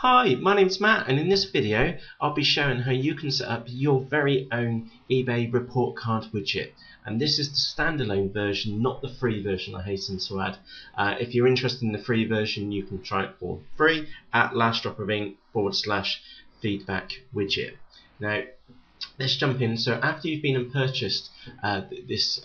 Hi, my name's Matt, and in this video I'll be showing how you can set up your very own eBay report card widget. And this is the standalone version, not the free version, I hasten to add. If you're interested in the free version, you can try it for free at lastdropofink.com/feedback widget. Now, let's jump in. So after you've been and purchased this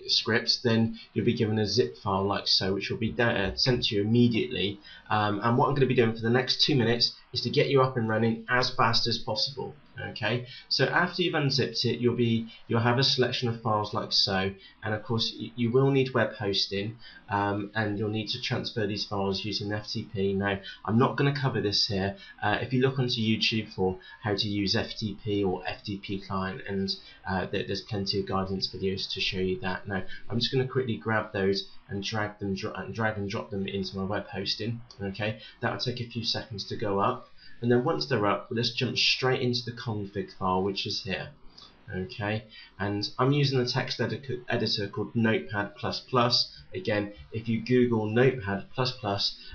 script, then you'll be given a zip file like so, which will be sent to you immediately. And what I'm going to be doing for the next 2 minutes is to get you up and running as fast as possible. Okay, so after you've unzipped it, you'll have a selection of files like so, and of course you will need web hosting, and you'll need to transfer these files using FTP. Now, I'm not going to cover this here. If you look onto YouTube for how to use FTP or FTP client, and there's plenty of guidance videos to show you that. Now, I'm just going to quickly grab those and drag and drop them into my web hosting. Okay, that'll take a few seconds to go up. And then once they're up, let's jump straight into the config file, which is here. Okay, and I'm using a text editor called Notepad++. Again, if you Google Notepad++,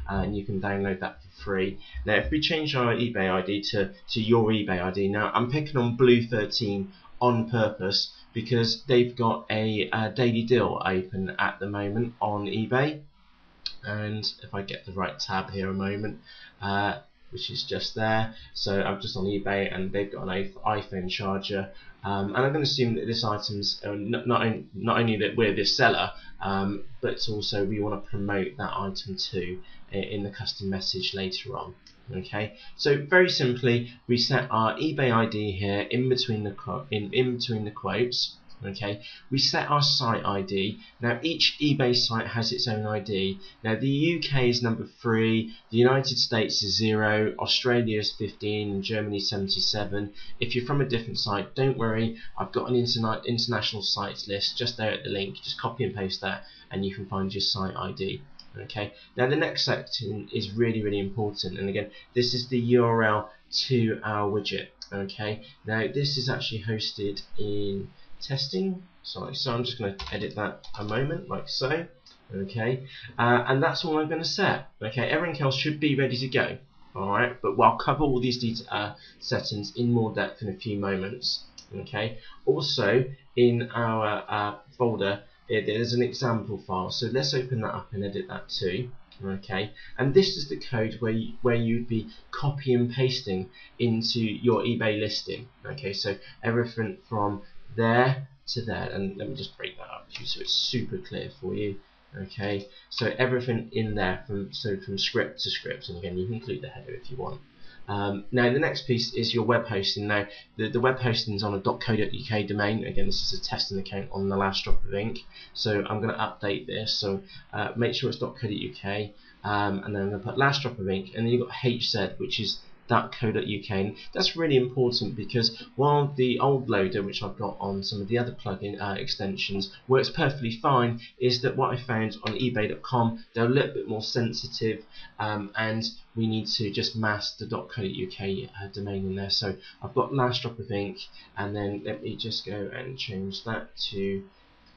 and you can download that for free. Now, if we change our eBay ID to your eBay ID, now I'm picking on Blue 13 on purpose because they've got a daily deal open at the moment on eBay. And if I get the right tab here a moment, which is just there. So I'm just on eBay, and they've got an iPhone charger, and I'm going to assume that this item's not only that we're this seller, but also we want to promote that item too in the custom message later on. Okay, so very simply, we set our eBay ID here in between the quotes. Okay, we set our site ID. Now, each eBay site has its own ID. Now, the UK is number 3, the United States is 0, Australia is 15, and Germany 77. If you're from a different site, don't worry. I've got an international sites list just there at the link. Just copy and paste that, and you can find your site ID. Okay. Now, the next section is really important, and again, this is the URL to our widget. Okay. Now, this is actually hosted in testing. So I'm just going to edit that a moment like so. Okay, and that's all I'm going to set. Okay, everything else should be ready to go. Alright, but I'll cover all these settings in more depth in a few moments. Okay, also in our folder there's an example file, so let's open that up and edit that too. Okay, and this is the code where you'd be copy and pasting into your eBay listing. Okay, so everything from there to there, and let me just break that up so it's super clear for you. Okay, so everything in there from script to script, and again you can include the header if you want. Now the next piece is your web hosting. Now the web hosting is on a .co.uk domain. Again, this is a testing account on the last drop of ink, so I'm going to update this. So make sure it's .co.uk, and then I'm going to put last drop of ink, and then you've got HZ, which is .co.uk, and that's really important because while the old loader, which I've got on some of the other plugin extensions, works perfectly fine, is that what I found on eBay.com, they're a little bit more sensitive, and we need to just mask the .co.uk domain in there. So I've got last drop of ink, and then let me just go and change that to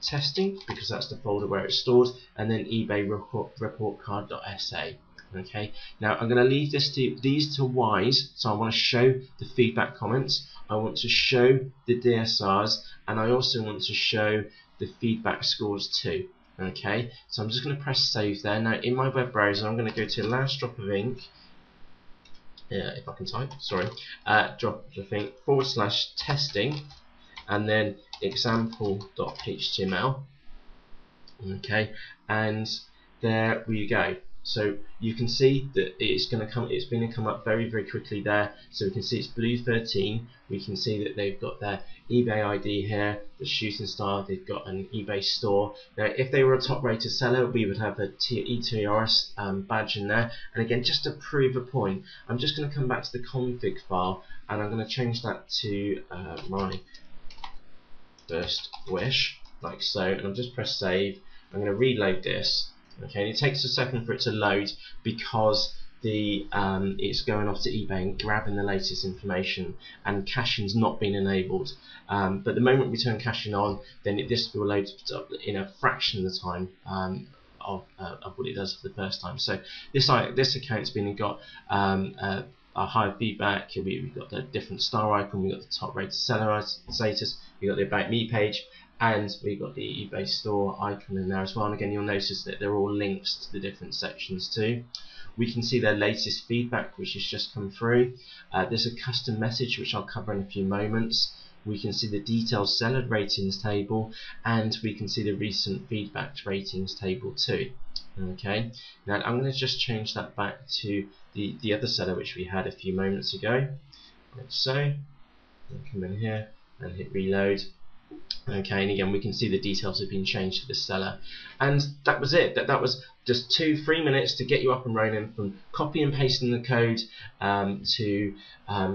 testing because that's the folder where it's stored, and then eBay report card.sa. Okay, now I'm going to leave these to Wise, so I want to show the feedback comments, I want to show the DSRs, and I also want to show the feedback scores too. Okay, so I'm just going to press save there. Now in my web browser I'm going to go to last drop of ink, if I can type, sorry, drop of ink /testing, and then example.html. Okay, and there we go. So you can see that it's going to come up very quickly there. So we can see it's Blue 13. We can see that they've got their eBay ID here, the shooting star. They've got an eBay store. Now, if they were a top rated seller, we would have a ETRS badge in there. And again, just to prove a point, I'm just going to come back to the config file, and I'm going to change that to my first wish, like so. And I'll just press save. I'm going to reload this. Okay, and it takes a second for it to load because it's going off to eBay and grabbing the latest information, and caching's not been enabled. But the moment we turn caching on, then this will load up in a fraction of the time of what it does for the first time. So this account's been got our high feedback. We've got the different star icon, we've got the top rated seller status, we've got the about me page, and we've got the eBay store icon in there as well. And again, you'll notice that they're all links to the different sections too. We can see their latest feedback, which has just come through. There's a custom message, which I'll cover in a few moments. We can see the detailed seller ratings table, and we can see the recent feedback ratings table too. Okay, now I'm going to just change that back to the other seller which we had a few moments ago, like so. I'll come in here and hit reload. Okay, and again we can see the details have been changed to the seller, and that was it. That was just 2-3 minutes to get you up and running, from copy and pasting the code to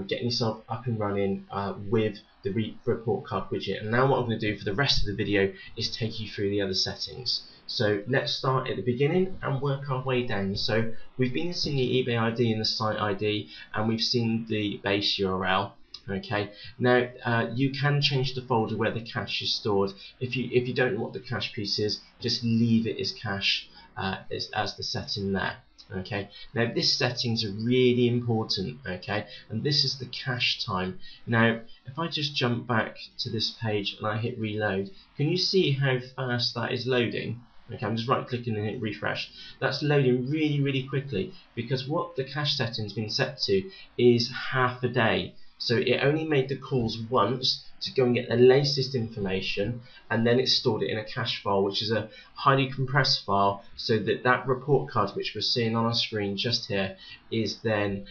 getting yourself up and running with the report card widget. And now what I'm going to do for the rest of the video is take you through the other settings. So let's start at the beginning and work our way down. So we've been seeing the eBay ID and the site ID, and we've seen the base URL. Okay, now you can change the folder where the cache is stored. If you don't know what the cache piece is, just leave it as cache as the setting there. Okay, now this settings are really important. Okay, and this is the cache time. Now if I just jump back to this page and I hit reload, can you see how fast that is loading? Okay, I'm just right clicking and hit refresh. That's loading really quickly, because what the cache setting's been set to is half a day. So it only made the calls once to go and get the latest information, and then it stored it in a cache file, which is a highly compressed file, so that that report card which we're seeing on our screen just here is then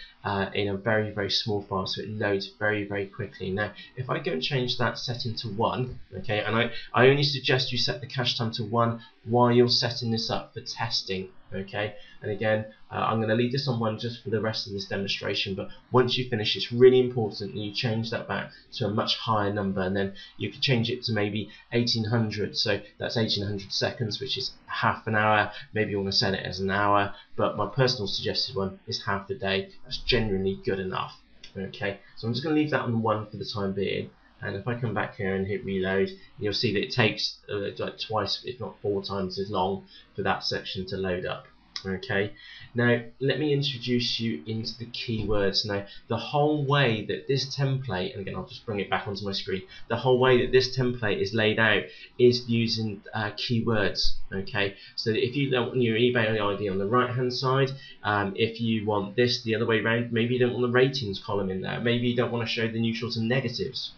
in a very small file, so it loads very quickly. Now if I go and change that setting to 1, okay, and I only suggest you set the cache time to 1 while you're setting this up for testing. Okay, and again I'm going to leave this on 1 just for the rest of this demonstration, but once you finish, it's really important that you change that back to a much higher number, and then you could change it to maybe 1800, so that's 1800 seconds, which is half an hour. Maybe you want to set it as an hour, but my personal suggested one is half a day. That's generally good enough. Okay, so I'm just going to leave that on 1 for the time being. And if I come back here and hit reload, you'll see that it takes like twice, if not 4 times as long for that section to load up. Okay, now let me introduce you into the keywords. Now the whole way that this template, and again I'll just bring it back onto my screen, the whole way that this template is laid out is using keywords. Okay, so if you don't want your eBay ID on the right hand side, if you want this the other way around, maybe you don't want the ratings column in there, maybe you don't want to show the neutrals and negatives,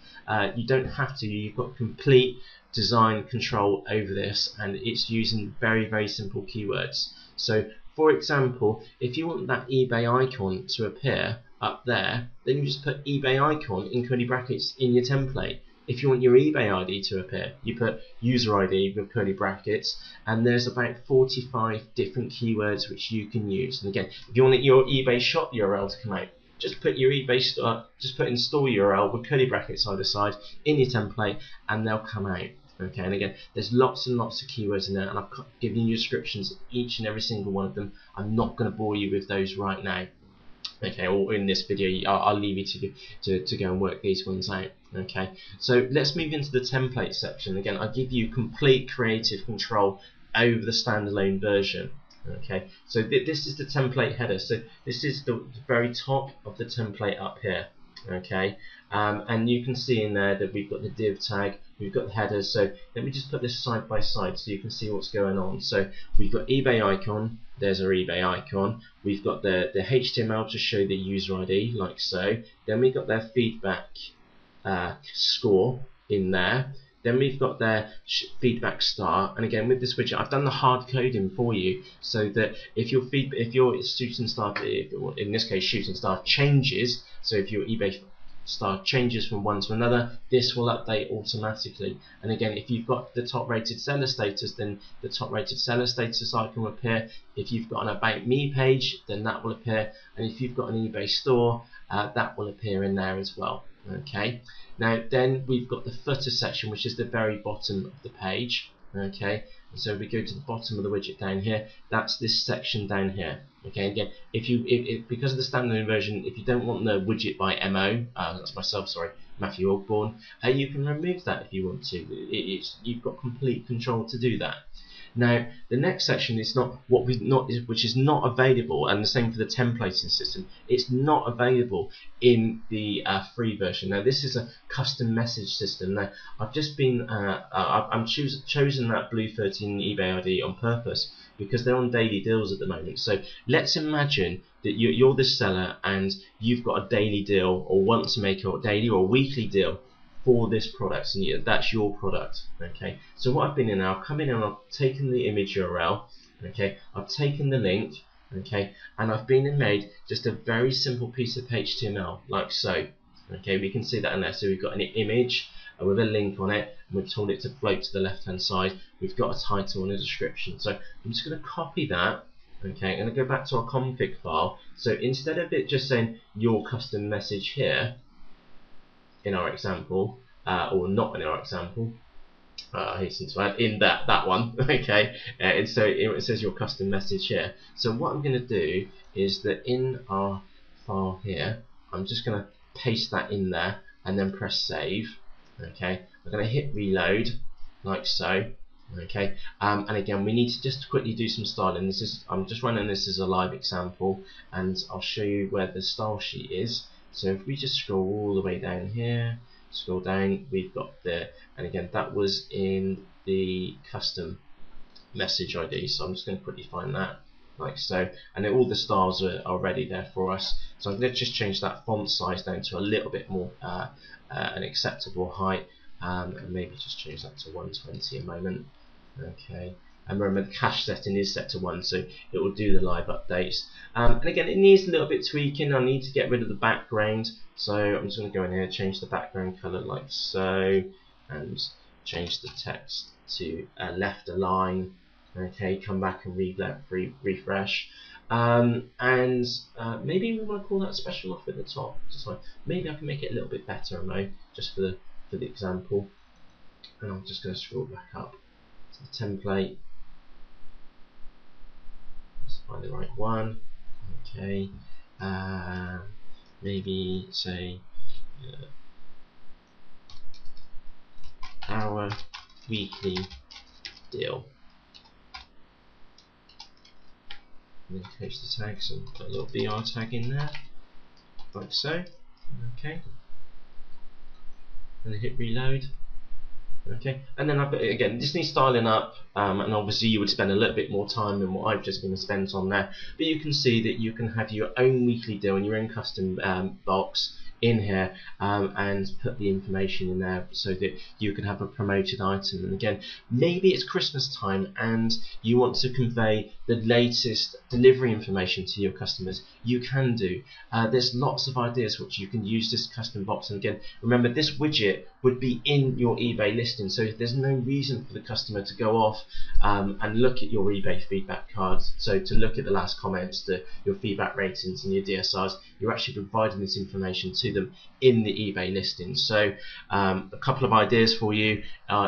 you don't have to. You've got complete design control over this, and it's using very simple keywords. So for example, if you want that eBay icon to appear up there, then you just put eBay icon in curly brackets in your template. If you want your eBay ID to appear, you put user ID with curly brackets, and there's about 45 different keywords which you can use. And again, if you want your eBay shop URL to come out, just put your eBay store, just put in store URL with curly brackets either side in your template, and they'll come out. Okay, and again, there's lots and lots of keywords in there, and I've given you descriptions of each and every single one of them. I'm not going to bore you with those right now. Okay, or in this video, I'll leave you to go and work these ones out. Okay, so let's move into the template section. Again, I give you complete creative control over the standalone version. Okay, so this is the template header. So this is the very top of the template up here. Okay, and you can see in there that we've got the div tag, we've got the headers. So let me just put this side by side so you can see what's going on. So we've got eBay icon, there's our eBay icon, we've got the HTML to show the user ID like so, then we've got their feedback score in there, then we've got their feedback star, and again with this widget I've done the hard coding for you so that if your shooting star, in this case shooting star, changes, so if your eBay star changes from one to another, this will update automatically. And again, if you've got the top rated seller status, then the top rated seller status icon will appear. If you've got an about me page, then that will appear, and if you've got an eBay store, that will appear in there as well. Okay, now then we've got the footer section, which is the very bottom of the page. Okay, and so we go to the bottom of the widget down here, that's this section down here. Okay, again, because of the standalone version, if you don't want the widget by MO, that's myself, sorry, Matthew Ogborn, you can remove that if you want to. You've got complete control to do that. Now, the next section is not what we not which is not available, and the same for the templating system. It's not available in the free version. Now, this is a custom message system. Now, I've just been I'm chosen that Blue 13 eBay ID on purpose because they're on daily deals at the moment. So let's imagine that you're the seller and you've got a daily deal, or want to make a daily or weekly deal for this product, and that's your product. Okay, so what I've been in now, I've come in and I've taken the image URL, okay, I've taken the link, okay, and I've been and made just a very simple piece of HTML like so. Okay, we can see that in there. So we've got an image with a link on it, and we've told it to float to the left hand side. We've got a title and a description. So I'm just going to copy that. Okay, I'm going to go back to our config file. So instead of it just saying your custom message here in our example, or not in our example, I hasten to add, in that one, okay, and so it says your custom message here. So what I'm going to do is that in our file here, I'm just going to paste that in there and then press save. Okay, I'm going to hit reload like so. Okay, and again we need to just quickly do some styling. I'm just running this as a live example, and I'll show you where the style sheet is. So if we just scroll all the way down here, scroll down, we've got and again that was in the custom message ID. So I'm just going to quickly find that like so, and then all the styles are already there for us. So I'm going to just change that font size down to a little bit more an acceptable height, and maybe just change that to 120 a moment. Okay, and remember the cache setting is set to 1, so it will do the live updates. And again, it needs a little bit tweaking. I need to get rid of the background, so I'm just going to go in here, change the background color like so, and change the text to left align. Okay, come back and refresh, and maybe we want to call that special offer at the top. So maybe I can make it a little bit better, just for the example. And I'm just going to scroll back up to the template. Let's find the right one. Okay, maybe say our weekly deal. And then coach the tags and put a little BR tag in there, like so. Okay, and then hit reload. Okay, and then again, this needs styling up, and obviously you would spend a little bit more time than what I've just been spent on there. But you can see that you can have your own weekly deal and your own custom box in here, and put the information in there so that you can have a promoted item. And again, maybe it's Christmas time and you want to convey the latest delivery information to your customers. You can do. There's lots of ideas which you can use this custom box. And again, remember this widget would be in your eBay listing, so there's no reason for the customer to go off and look at your eBay feedback cards. So to look at the last comments, your feedback ratings and your DSRs, you're actually providing this information to them in the eBay listing. So a couple of ideas for you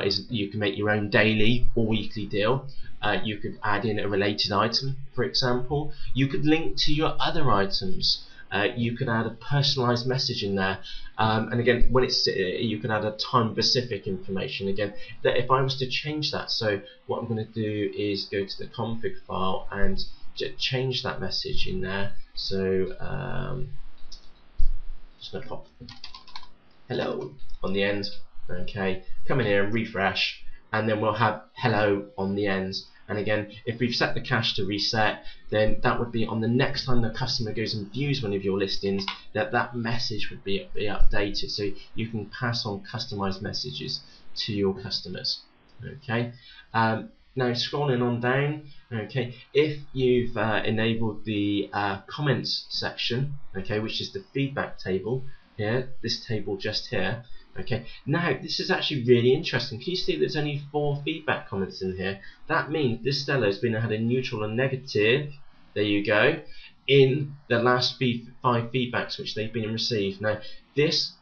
is you can make your own daily or weekly deal. You could add in a related item, for example. You could link to your other items. You could add a personalized message in there, and again, when it's you can add a time-specific information. Again, that if I was to change that, so what I'm going to do is go to the config file and change that message in there. So just going to pop hello on the end. Okay, come in here and refresh, and then we'll have hello on the end. And again, if we've set the cache to reset, then that would be on the next time the customer goes and views one of your listings, that message would be updated, so you can pass on customized messages to your customers. Okay. Now scrolling on down, okay, if you've enabled the comments section, okay, which is the feedback table here, this table just here. Okay, now this is actually really interesting. Can you see there's only 4 feedback comments in here? That means this seller has had a neutral and negative, there you go, in the last 5 feedbacks which they've been received. Now this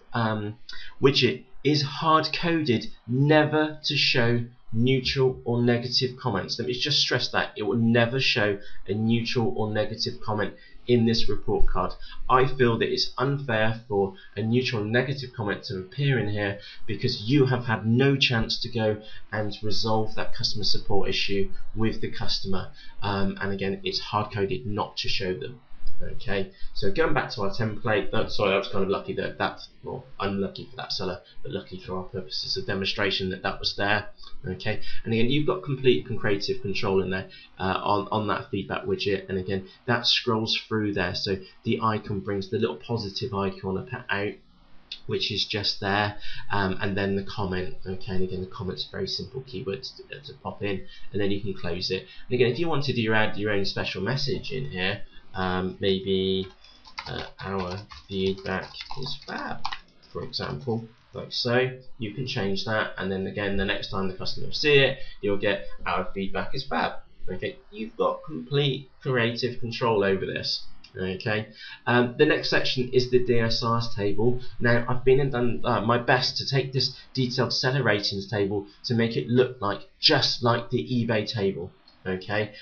widget is hard coded never to show neutral or negative comments. Let me just stress that it will never show a neutral or negative comment in this report card. I feel that it's unfair for a neutral and negative comment to appear in here because you have had no chance to go and resolve that customer support issue with the customer, and again, it's hard-coded not to show them. Okay, so going back to our template, sorry, that was kind of lucky well, unlucky for that seller, but lucky for our purposes of demonstration that was there. Okay, and again, you've got complete and creative control in there on that feedback widget, and again, that scrolls through there, so the icon brings the little positive icon out, which is just there, and then the comment. Okay, and again, the comment's very simple keywords to pop in, and then you can close it. And again, if you wanted to add your own special message in here, maybe our feedback is fab, for example, like so, you can change that, and then again, the next time the customer will see it, you'll get our feedback is fab. Okay, you've got complete creative control over this. Okay, the next section is the DSRs table. Now, I've been and done my best to take this detailed seller ratings table to make it look just like the eBay table. Okay,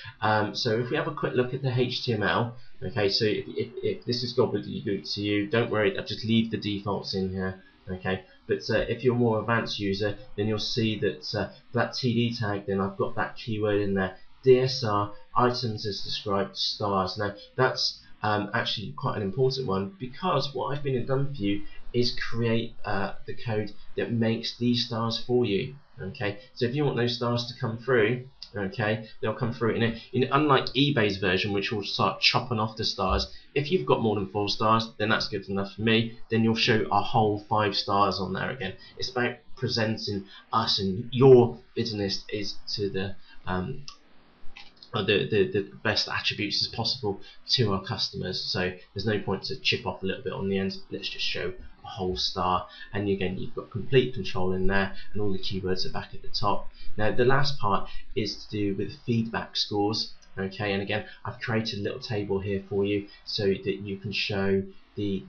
so if we have a quick look at the HTML, okay, so if this is gobbledygook to you, don't worry, I'll just leave the defaults in here. Okay, but if you're a more advanced user, then you'll see that that TD tag, then I've got that keyword in there, DSR items as described stars. Now that's actually quite an important one, because what I've been and done for you is create the code that makes these stars for you. Okay, so if you want those stars to come through, okay, they'll come through unlike eBay's version, which will start chopping off the stars. If you've got more than 4 stars, then that's good enough for me. Then you'll show a whole 5 stars on there. Again, it's about presenting us and your business is to the best attributes as possible to our customers. So there's no point to chip off a little bit on the end. Let's just show a whole star, and again, you've got complete control in there, and all the keywords are back at the top. Now the last part is to do with feedback scores. Okay, and again, I've created a little table here for you so that you can show the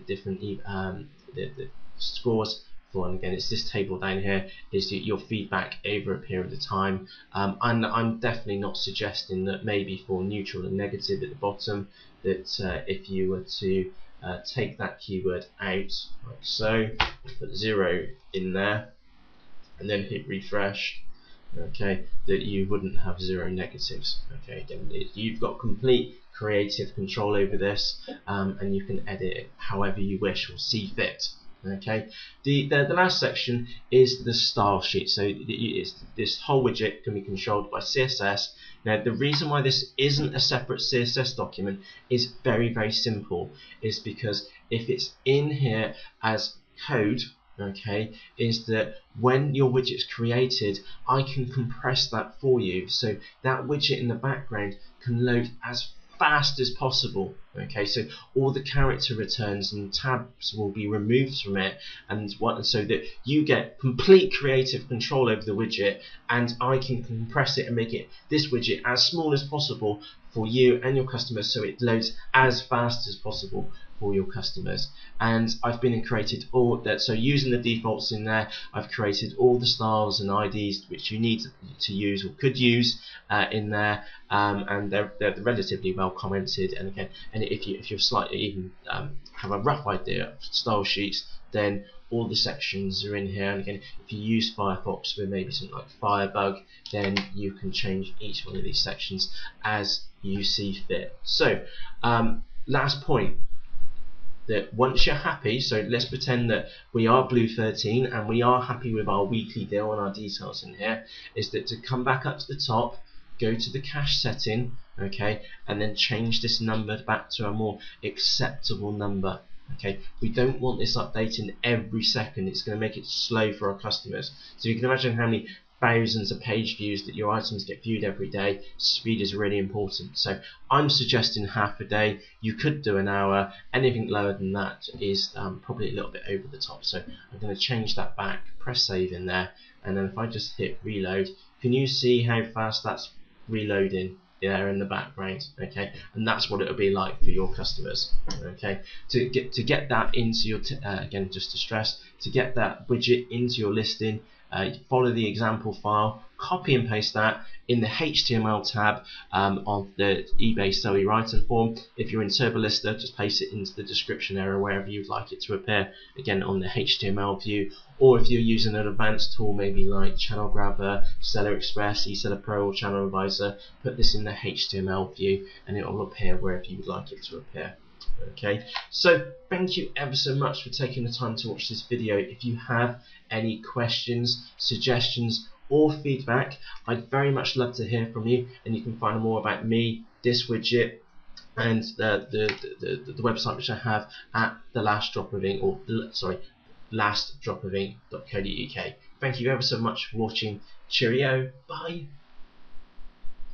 different the scores for, and again, it's this table down here, is your feedback over a period of time. And I'm definitely not suggesting that maybe for neutral and negative at the bottom, that if you were to take that keyword out like so, put 0 in there, and then hit refresh, okay, that you wouldn't have 0 negatives. Okay, again, you've got complete creative control over this, and you can edit it however you wish or see fit. Okay, the last section is the style sheet. So this whole widget can be controlled by CSS. Now the reason why this isn't a separate CSS document is very, very simple, is because if it's in here as code, okay, is that when your widget's created, I can compress that for you, so that widget in the background can load as fast as possible. Okay, so all the character returns and tabs will be removed from it, and so that you get complete creative control over the widget, and I can compress it and make it this widget as small as possible for you and your customers, so it loads as fast as possible for your customers. And I've been and created all that, so using the defaults in there, I've created all the styles and IDs which you need to use or could use in there, and they're relatively well commented. And again, and if you're slightly even have a rough idea of style sheets, then all the sections are in here. And again, if you use Firefox with maybe something like Firebug, then you can change each one of these sections as you see fit. So last point, that once you're happy, so let's pretend that we are Blue 13 and we are happy with our weekly deal and our details in here, is that to come back up to the top, go to the cache setting, okay, and then change this number back to a more acceptable number. Okay, we don't want this updating every second. It's going to make it slow for our customers. So you can imagine how many thousands of page views that your items get viewed every day. Speed is really important. So I'm suggesting half a day. You could do an hour. Anything lower than that is probably a little bit over the top. So I'm going to change that back, press save in there, and then if I just hit reload, can you see how fast that's reloading there in the background? Okay, and that's what it'll be like for your customers. Okay, to get that into your again, just to stress, to get that widget into your listing, follow the example file, copy and paste that in the HTML tab of the eBay Sell Your Item form. If you're in TurboLister, just paste it into the description area wherever you'd like it to appear, again on the HTML view. Or if you're using an advanced tool, maybe like Channel Grabber, Seller Express, eSeller Pro, or Channel Advisor, put this in the HTML view and it will appear wherever you would like it to appear. Okay, so thank you ever so much for taking the time to watch this video. If you have any questions, suggestions, or feedback, I'd very much love to hear from you, and you can find more about me, this widget, and the website which I have at the last drop of ink, or sorry, lastdropofink.co.uk. Thank you ever so much for watching. Cheerio, bye.